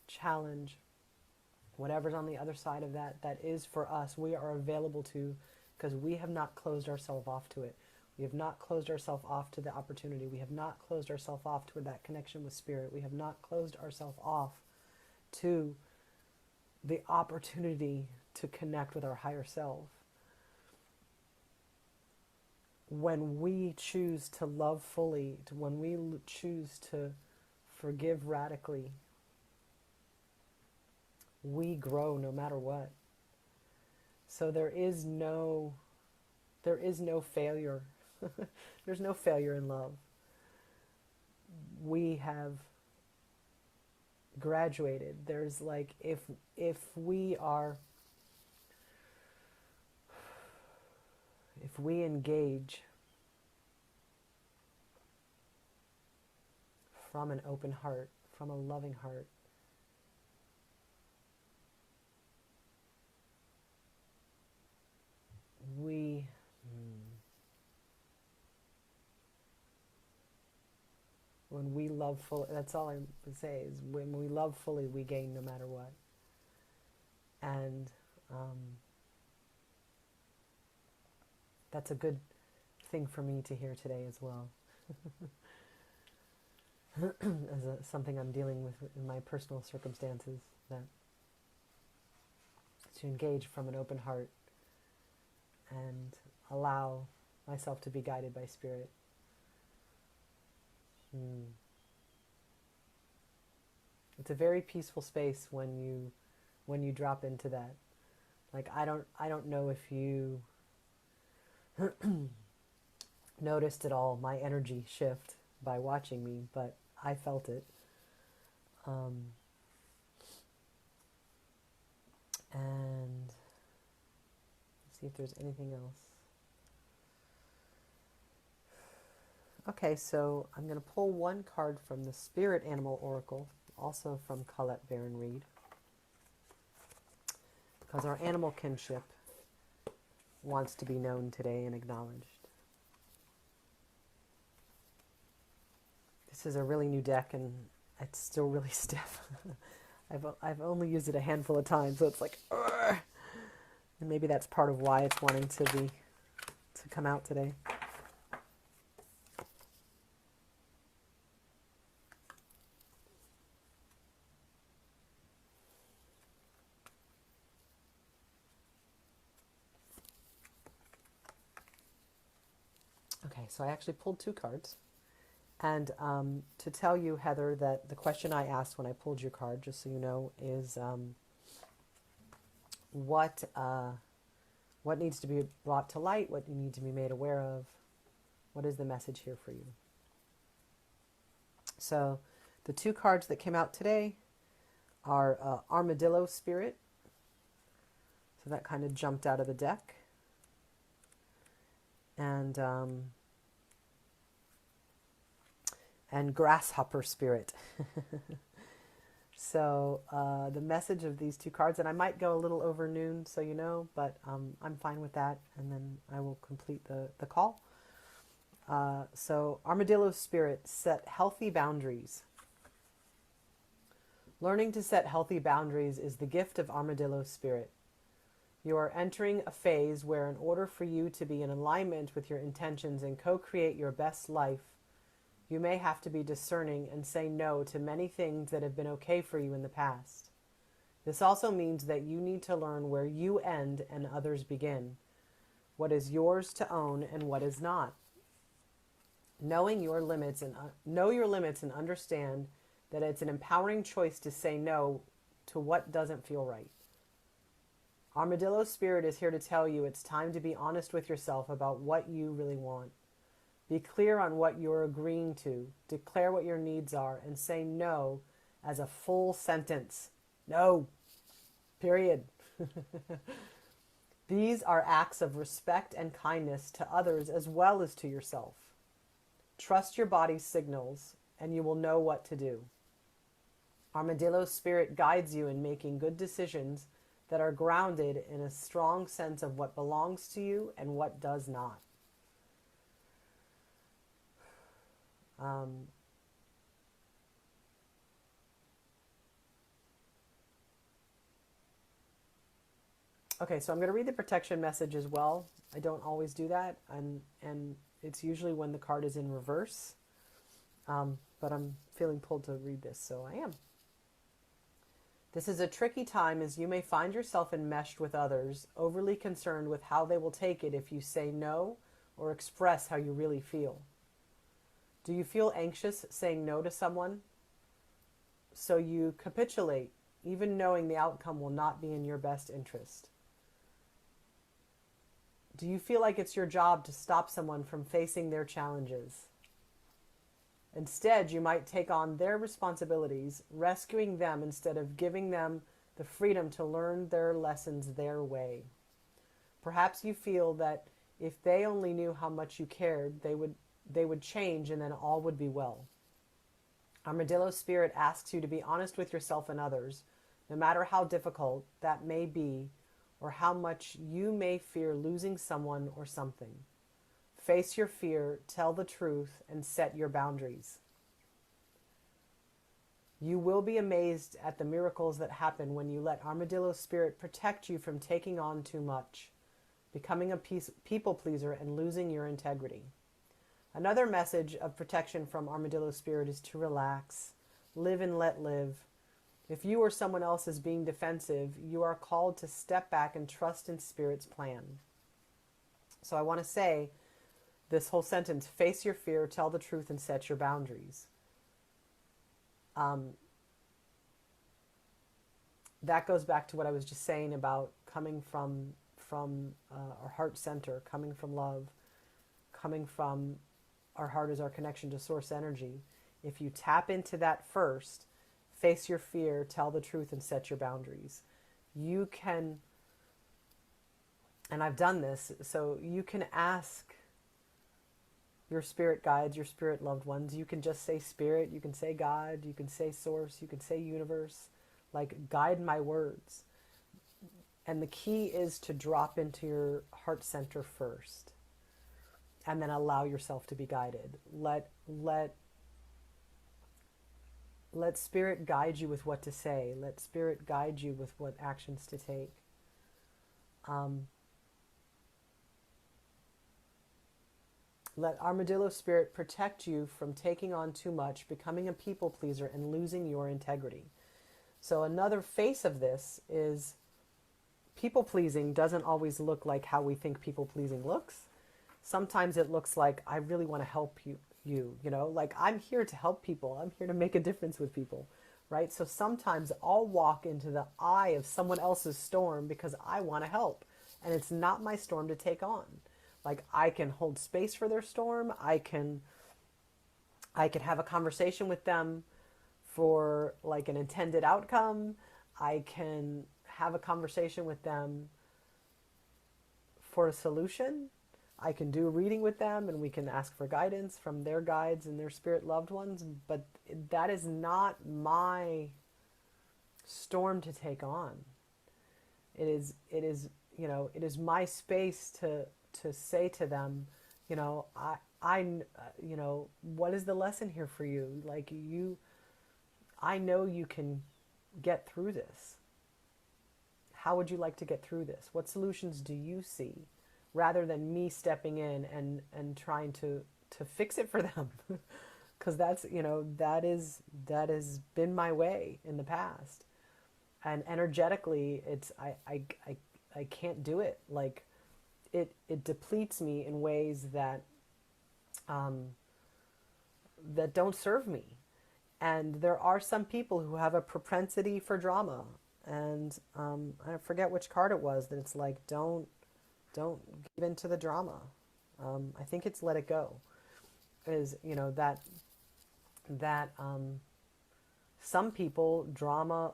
A: challenge, whatever's on the other side of that is for us, we are available to, because we have not closed ourselves off to it. We have not closed ourselves off to the opportunity. We have not closed ourselves off to that connection with spirit. We have not closed ourselves off to the opportunity to connect with our higher self. When we choose to love fully, when we choose to forgive radically, we grow no matter what. So there is no failure. There's no failure in love. We have graduated. There's like if we engage from an open heart, from a loving heart, we when we love fully, that's all I would say is when we love fully, we gain no matter what. And that's a good thing for me to hear today as well. As something I'm dealing with in my personal circumstances, that to engage from an open heart and allow myself to be guided by Spirit. It's a very peaceful space when you drop into that. Like I don't know if you noticed at all my energy shift by watching me, but I felt it. And let's see if there's anything else. Okay, so I'm going to pull one card from the Spirit Animal Oracle, also from Colette Baron Reed, because our animal kinship wants to be known today and acknowledged. This is a really new deck, and it's still really stiff. I've only used it a handful of times, so it's like, Urgh! And maybe that's part of why it's wanting to come out today. Okay, so I actually pulled two cards. And to tell you, Heather, that the question I asked when I pulled your card, just so you know, is what needs to be brought to light, what you need to be made aware of, what is the message here for you? So the two cards that came out today are Armadillo Spirit. So that kind of jumped out of the deck. And Grasshopper Spirit. So the message of these two cards, and I might go a little over noon, so you know, but I'm fine with that, and then I will complete the call. So Armadillo Spirit, set healthy boundaries. Learning to set healthy boundaries is the gift of Armadillo Spirit. You are entering a phase where, in order for you to be in alignment with your intentions and co-create your best life, you may have to be discerning and say no to many things that have been okay for you in the past. This also means that you need to learn where you end and others begin, what is yours to own and what is not. Know your limits and understand that it's an empowering choice to say no to what doesn't feel right. Armadillo Spirit is here to tell you it's time to be honest with yourself about what you really want. Be clear on what you're agreeing to, declare what your needs are, and say no as a full sentence. No. Period. These are acts of respect and kindness to others as well as to yourself. Trust your body's signals, and you will know what to do. Armadillo Spirit guides you in making good decisions that are grounded in a strong sense of what belongs to you and what does not. Okay, so I'm going to read the protection message as well. I don't always do that, and it's usually when the card is in reverse, but I'm feeling pulled to read this, so I am. This is a tricky time, as you may find yourself enmeshed with others, overly concerned with how they will take it if you say no or express how you really feel. Do you feel anxious saying no to someone? So you capitulate, even knowing the outcome will not be in your best interest. Do you feel like it's your job to stop someone from facing their challenges? Instead, you might take on their responsibilities, rescuing them instead of giving them the freedom to learn their lessons their way. Perhaps you feel that if they only knew how much you cared, they would change and then all would be well. Armadillo Spirit asks you to be honest with yourself and others, no matter how difficult that may be or how much you may fear losing someone or something. Face your fear, tell the truth, and set your boundaries. You will be amazed at the miracles that happen when you let Armadillo Spirit protect you from taking on too much, becoming a people pleaser, and losing your integrity. Another message of protection from Armadillo Spirit is to relax, live and let live. If you or someone else is being defensive, you are called to step back and trust in Spirit's plan. So I want to say this whole sentence: face your fear, tell the truth, and set your boundaries. That goes back to what I was just saying about coming from our heart center, coming from love, coming from our heart is our connection to source energy. If you tap into that first, face your fear, tell the truth, and set your boundaries, you can, and I've done this, so you can ask your spirit guides, your spirit loved ones. You can just say spirit, you can say God, you can say source, you can say universe, like guide my words. And the key is to drop into your heart center first and then allow yourself to be guided. Let spirit guide you with what to say. Let spirit guide you with what actions to take. Let Armadillo Spirit protect you from taking on too much, becoming a people pleaser, and losing your integrity. So another face of this is people pleasing doesn't always look like how we think people pleasing looks. Sometimes it looks like, I really want to help you, like I'm here to help people. I'm here to make a difference with people, right? So sometimes I'll walk into the eye of someone else's storm because I want to help. And it's not my storm to take on. Like I can hold space for their storm. I can have a conversation with them for like an intended outcome. I can have a conversation with them for a solution. I can do a reading with them and we can ask for guidance from their guides and their spirit loved ones. But that is not my storm to take on. It is, it is my space to say to them, what is the lesson here for you? Like I know you can get through this. How would you like to get through this? What solutions do you see? Rather than me stepping in and trying to fix it for them. Because that has been my way in the past. And energetically, I can't do it. Like it depletes me in ways that that don't serve me. And there are some people who have a propensity for drama. And I forget which card it was that it's like, don't give into the drama. I think it's let it go. Is, that some people,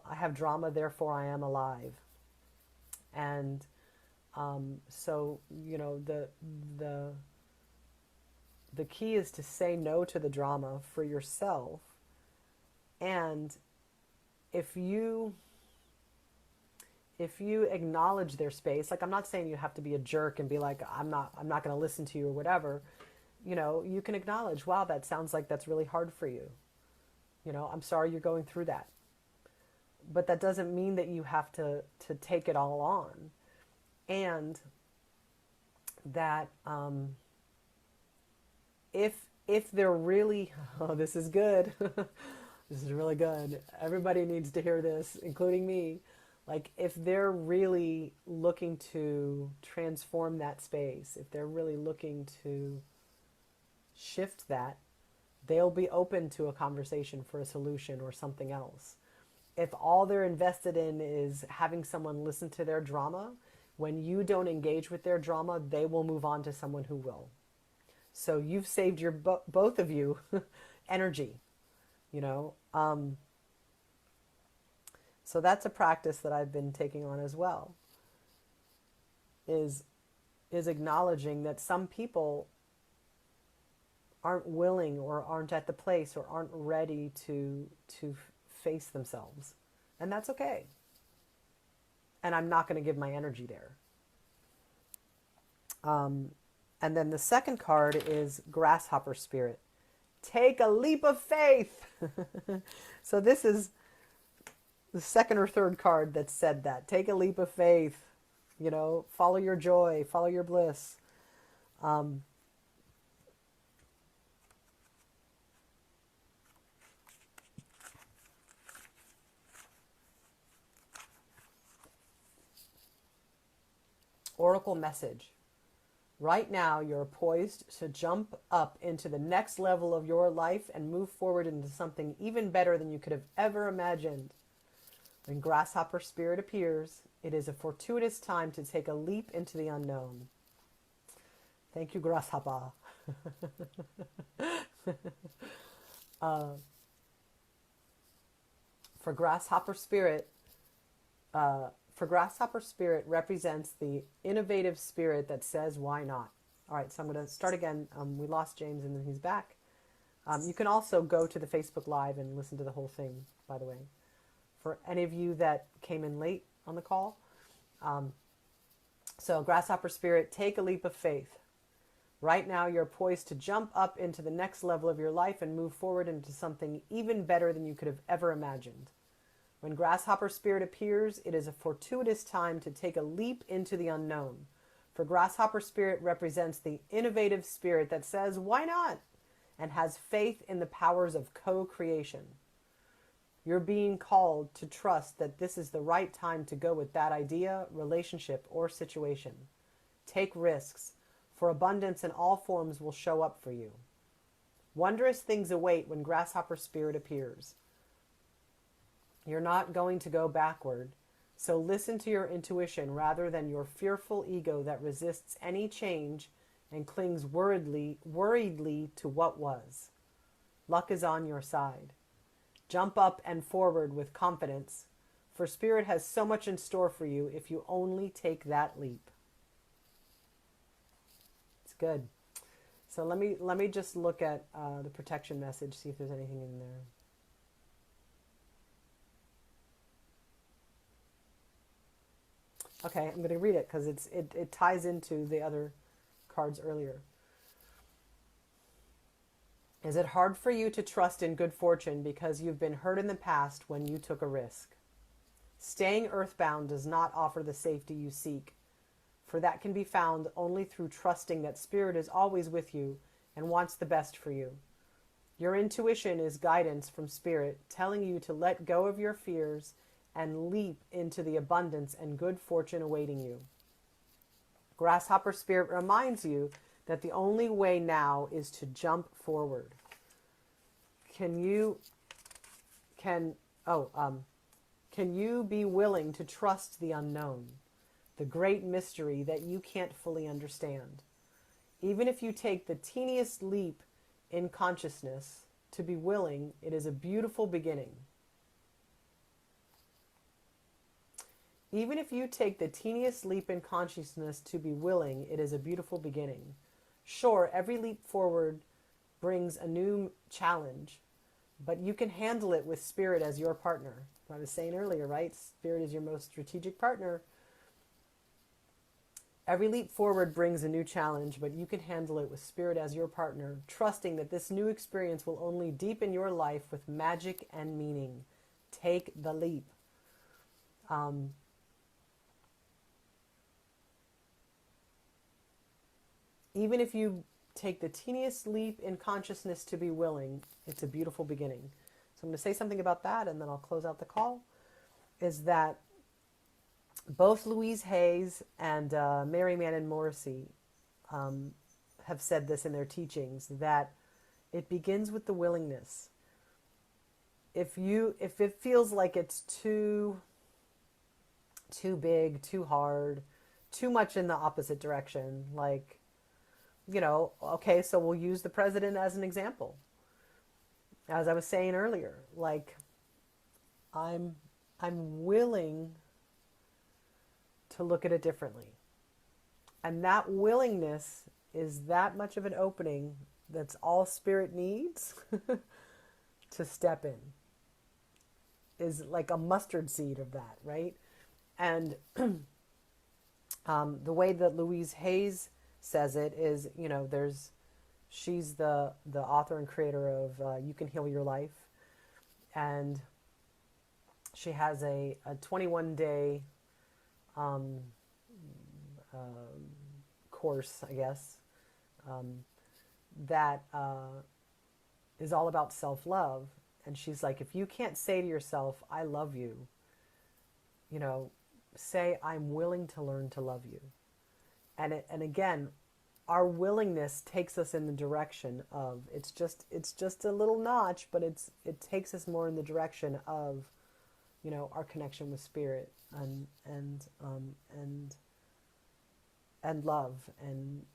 A: I have drama, therefore I am alive. And so, the key is to say no to the drama for yourself. And if you acknowledge their space, like I'm not saying you have to be a jerk and be like, I'm not going to listen to you or whatever. You can acknowledge, wow, that sounds like that's really hard for you. I'm sorry you're going through that. But that doesn't mean that you have to take it all on. And that if they're really, oh, this is good. This is really good. Everybody needs to hear this, including me. Like if they're really looking to transform that space, if they're really looking to shift that, they'll be open to a conversation for a solution or something else. If all they're invested in is having someone listen to their drama, When you don't engage with their drama, they will move on to someone who will. So you've saved your both of you energy, you know. So that's a practice that I've been taking on as well. Is acknowledging that some people aren't willing or aren't at the place or aren't ready to face themselves, and that's okay. And I'm not going to give my energy there. And then the second card is grasshopper spirit. Take a leap of faith. So this is the second or third card that said that. Take a leap of faith. You know, follow your joy, follow your bliss. Oracle message. Right now, you're poised to jump up into the next level of your life and move forward into something even better than you could have ever imagined. When grasshopper spirit appears, it is a fortuitous time to take a leap into the unknown. Thank you, grasshopper. For grasshopper spirit, represents the innovative spirit that says, why not? All right, so I'm going to start again. We lost James and then he's back. You can also go to the Facebook Live and listen to the whole thing, by the way. For any of you that came in late on the call. So grasshopper spirit, take a leap of faith. Right now, you're poised to jump up into the next level of your life and move forward into something even better than you could have ever imagined. When grasshopper spirit appears, it is a fortuitous time to take a leap into the unknown. For grasshopper spirit represents the innovative spirit that says, why not? And has faith in the powers of co-creation. You're being called to trust that this is the right time to go with that idea, relationship, or situation. Take risks, for abundance in all forms will show up for you. Wondrous things await when grasshopper spirit appears. You're not going to go backward, so listen to your intuition rather than your fearful ego that resists any change and clings worriedly to what was. Luck is on your side. Jump up and forward with confidence, for Spirit has so much in store for you if you only take that leap. It's good. So let me just look at the protection message, see if there's anything in there. Okay, I'm going to read it because it ties into the other cards earlier. Is it hard for you to trust in good fortune because you've been hurt in the past when you took a risk? Staying earthbound does not offer the safety you seek, for that can be found only through trusting that Spirit is always with you and wants the best for you. Your intuition is guidance from Spirit, telling you to let go of your fears and leap into the abundance and good fortune awaiting you. Grasshopper Spirit reminds you that the only way now is to jump forward. Can you be willing to trust the unknown, the great mystery that you can't fully understand? Even if you take the teeniest leap in consciousness to be willing, it is a beautiful beginning. Even if you take the teeniest leap in consciousness to be willing, it is a beautiful beginning. Sure, every leap forward brings a new challenge, but you can handle it with Spirit as your partner. I was saying earlier, right? Spirit is your most strategic partner. Every leap forward brings a new challenge, but you can handle it with Spirit as your partner, trusting that this new experience will only deepen your life with magic and meaning. Take the leap. Even if you take the teeniest leap in consciousness to be willing, it's a beautiful beginning. So I'm going to say something about that, and then I'll close out the call, is that both Louise Hayes and Mary Mannon Morrissey have said this in their teachings, that it begins with the willingness. If it feels like it's too big, too hard, too much in the opposite direction. Like, okay, so we'll use the president as an example. As I was saying earlier, like, I'm I'm willing to look at it differently. And that willingness is that much of an opening that's all spirit needs to step in. Is like a mustard seed of that, right? And the way that Louise Hayes says it is, she's the author and creator of You Can Heal Your Life, and she has a 21-day um, uh, course, I guess, that is all about self-love. And she's like, if you can't say to yourself, I love you, say, I'm willing to learn to love you. And again, our willingness takes us in the direction of, it's just a little notch, but it takes us more in the direction of, our connection with spirit and love and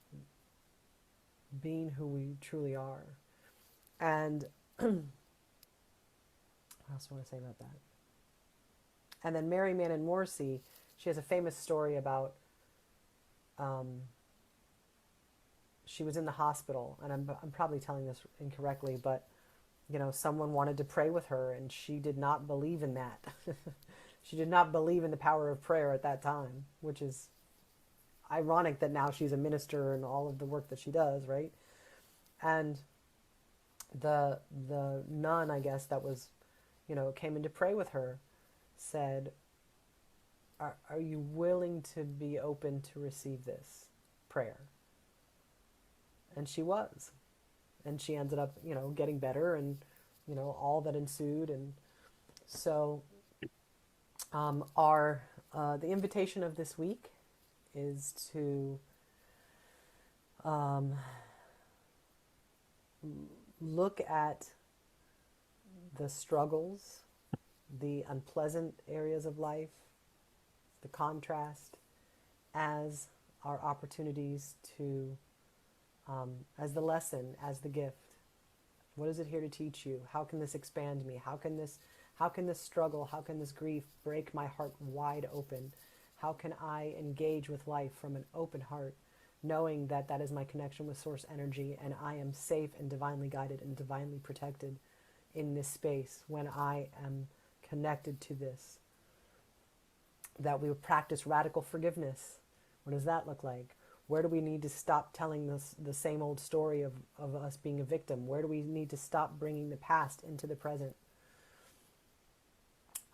A: being who we truly are. And what else do I want to say about that? And then Mary Mannon Morrissey, she has a famous story about she was in the hospital, and I'm probably telling this incorrectly, but someone wanted to pray with her, and she did not believe in that. She did not believe in the power of prayer at that time, which is ironic that now she's a minister and all of the work that she does, right? And the nun, I guess, that was, came in to pray with her, said, are you willing to be open to receive this prayer? And she was. And she ended up, getting better, and, all that ensued. And so the invitation of this week is to look at the struggles, the unpleasant areas of life, the contrast, as our opportunities to, as the lesson, as the gift. What is it here to teach you? How can this expand me? How can this struggle, how can this grief break my heart wide open? How can I engage with life from an open heart, knowing that that is my connection with source energy, and I am safe and divinely guided and divinely protected in this space when I am connected to this? That we would practice radical forgiveness. What does that look like? Where do we need to stop telling the same old story of us being a victim? Where do we need to stop bringing the past into the present?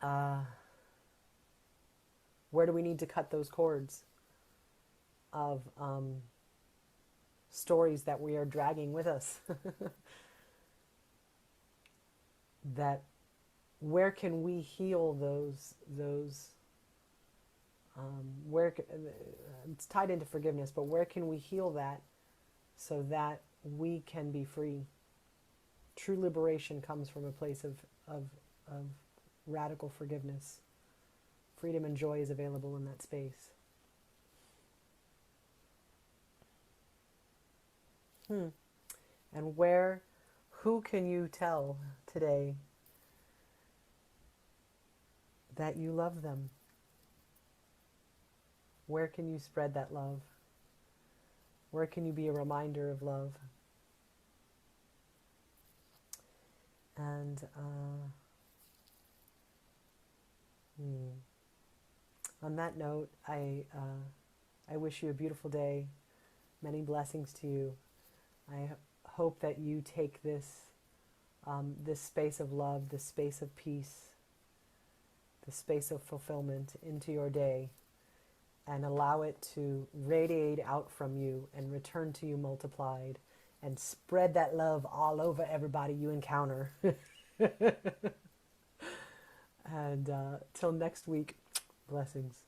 A: Where do we need to cut those cords of stories that we are dragging with us? That where can we heal those it's tied into forgiveness, but where can we heal that so that we can be free? True liberation comes from a place of radical forgiveness. Freedom and joy is available in that space. And who can you tell today that you love them? Where can you spread that love? Where can you be a reminder of love? And on that note, I wish you a beautiful day. Many blessings to you. I hope that you take this this space of love, this space of peace, this space of fulfillment into your day, and allow it to radiate out from you and return to you multiplied, and spread that love all over everybody you encounter. And till next week, blessings.